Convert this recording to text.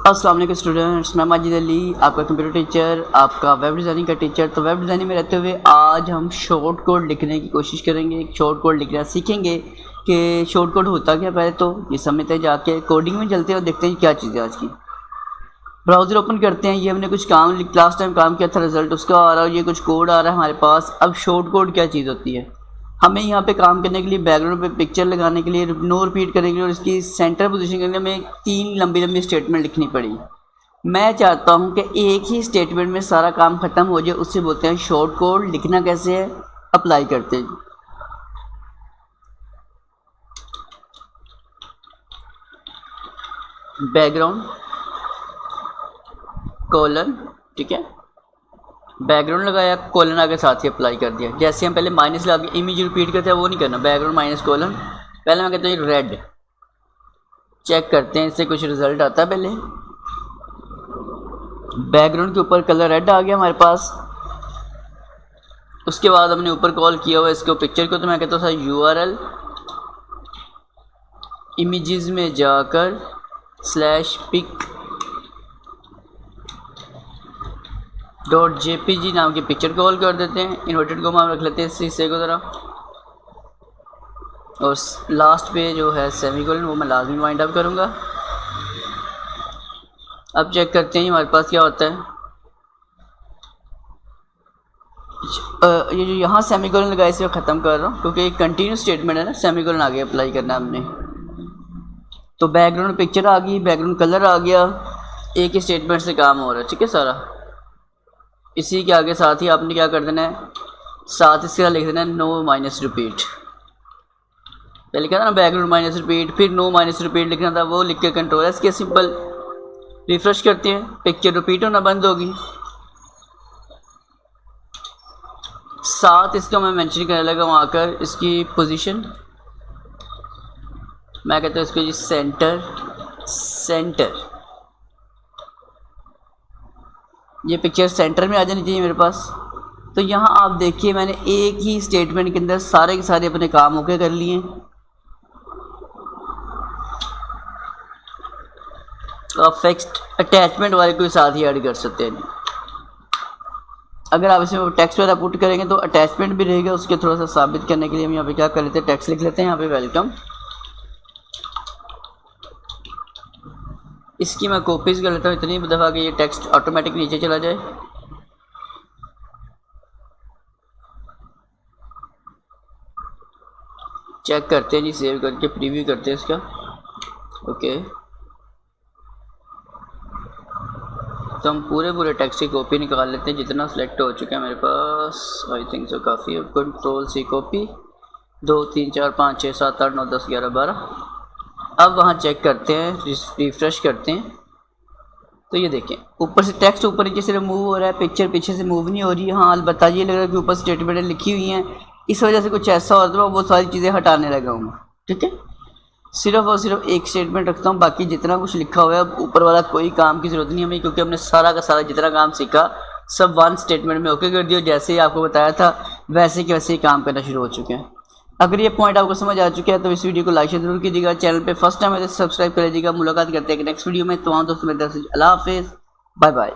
अस्सलाम वालेकुम स्टूडेंट्स, मैं माजिद अली, आपका कंप्यूटर टीचर, आपका वेब डिज़ाइनिंग का टीचर। तो वेब डिज़ाइनिंग में रहते हुए आज हम शॉर्ट कोड लिखने की कोशिश करेंगे। एक शॉर्ट कोड लिखना सीखेंगे कि शॉर्ट कोड होता क्या। पहले तो ये समझते हैं, जाके कोडिंग में चलते हैं और देखते हैं क्या चीज़ें आज की। ब्राउज़र ओपन करते हैं। ये हमने कुछ काम लास्ट टाइम काम किया था, रिजल्ट उसका आ रहा है, ये कुछ कोड आ रहा है हमारे पास। अब शॉर्ट कोड क्या चीज़ होती है, हमें यहाँ पे काम करने के लिए बैकग्राउंड पे पिक्चर लगाने के लिए, नो रिपीट करने के लिए और इसकी सेंटर पोजीशन करने में 3 लंबी लंबी स्टेटमेंट लिखनी पड़ी। मैं चाहता हूँ कि एक ही स्टेटमेंट में सारा काम ख़त्म हो जाए, उससे बोलते हैं शॉर्ट कोड। लिखना कैसे है, अप्लाई करते हैं। बैकग्राउंड कोलन, ठीक है, बैकग्राउंड लगाया, कोलन आगे साथ ही अप्लाई कर दिया। जैसे हम पहले माइनस लगा के इमेज रिपीट करते हैं वो नहीं करना, बैकग्राउंड माइनस कोलन। पहले मैं कहता हूँ रेड, चेक करते हैं इससे कुछ रिजल्ट आता है। पहले बैकग्राउंड के ऊपर कलर रेड आ गया हमारे पास। उसके बाद हमने ऊपर कॉल किया हुआ इसको पिक्चर को, तो मैं कहता हूँ सर URL इमेजेस में जाकर /pic.jpg नाम की पिक्चर कॉल कर देते हैं। इन्वर्टेड कोमा हम रख लेते हैं इस हिस्से को ज़रा, और लास्ट पे जो है सेमीकोलन वो मैं लाजमी वाइंड अप करूँगा। अब चेक करते हैं हमारे पास क्या होता है। ये जो यहाँ सेमीकोलन लगा इसे ख़त्म कर रहा हूँ क्योंकि एक कंटिन्यूस स्टेटमेंट है ना, सेमीकोलन आगे अप्लाई करना है हमने। तो बैकग्राउंड पिक्चर आ गई, बैकग्राउंड कलर आ गया, एक ही स्टेटमेंट से काम हो रहा है, ठीक है सारा। इसी के आगे साथ ही आपने क्या कर देना है, साथ इसके लिख देना है नो माइनस रिपीट। पहले क्या था ना, बैकग्राउंड माइनस रिपीट, फिर नो माइनस रिपीट लिखना था, वो लिख के कंट्रोल एस के सिंपल रिफ्रेश करते हैं, पिक्चर रिपीट होना बंद होगी। साथ इसका मैं मेंशन करने लगा वहाँ कर इसकी पोजीशन, मैं कहता हूँ इसको जी सेंटर। ये पिक्चर सेंटर में आ जानी चाहिए मेरे पास। तो यहाँ आप देखिए मैंने एक ही स्टेटमेंट के अंदर सारे के सारे अपने काम ओके कर लिए। तो आप फिक्स्ड अटैचमेंट वाले को साथ ही ऐड कर सकते हैं। अगर आप इसमें टेक्स्ट वगैरह पुट करेंगे तो अटैचमेंट भी रहेगा, उसके थोड़ा सा साबित करने के लिए हम यहाँ पे क्या कर लेते हैं, टेक्स्ट लिख लेते हैं यहाँ पे वेलकम। इसकी मैं कॉपीज कर लेता हूँ इतनी दफ़ा कि ये टेक्स्ट ऑटोमेटिक नीचे चला जाए। चेक करते हैं जी, सेव करके प्रीव्यू करते हैं इसका। ओके, तो हम पूरे टेक्स्ट की कॉपी निकाल लेते हैं जितना सिलेक्ट हो चुका है मेरे पास। आई थिंक सो काफ़ी है। Control-C copy, 2 3 4 5 6 7 8 9 10 11 12। अब वहाँ चेक करते हैं, रिफ्रेश करते हैं, तो ये देखें ऊपर से टेक्स्ट ऊपर नीचे से मूव हो रहा है, पिक्चर पीछे से मूव नहीं हो रही है। हाँ अलबत्ता ये लग रहा है कि ऊपर स्टेटमेंटें लिखी हुई हैं, इस वजह से कुछ ऐसा होता है वो सारी चीज़ें हटाने लगा हूँ, ठीक है। सिर्फ और सिर्फ एक स्टेटमेंट रखता हूँ, बाकी जितना कुछ लिखा हुआ है ऊपर वाला कोई काम की ज़रूरत नहीं हमें, क्योंकि हमने सारा का सारा जितना काम सीखा सब 1 स्टेटमेंट में ओके कर दिया। जैसे ही आपको बताया था वैसे के वैसे ही काम करना शुरू हो चुके हैं। अगर ये पॉइंट आपको समझ आ चुका है तो इस वीडियो को लाइक जरूर कीजिएगा, चैनल पे फर्स्ट टाइम है तो सब्सक्राइब कर लीजिएगा। मुलाकात करते हैं नेक्स्ट वीडियो में। तो दोस्तों मेरी तरफ से अल्लाह हाफिज़, बाय बाय।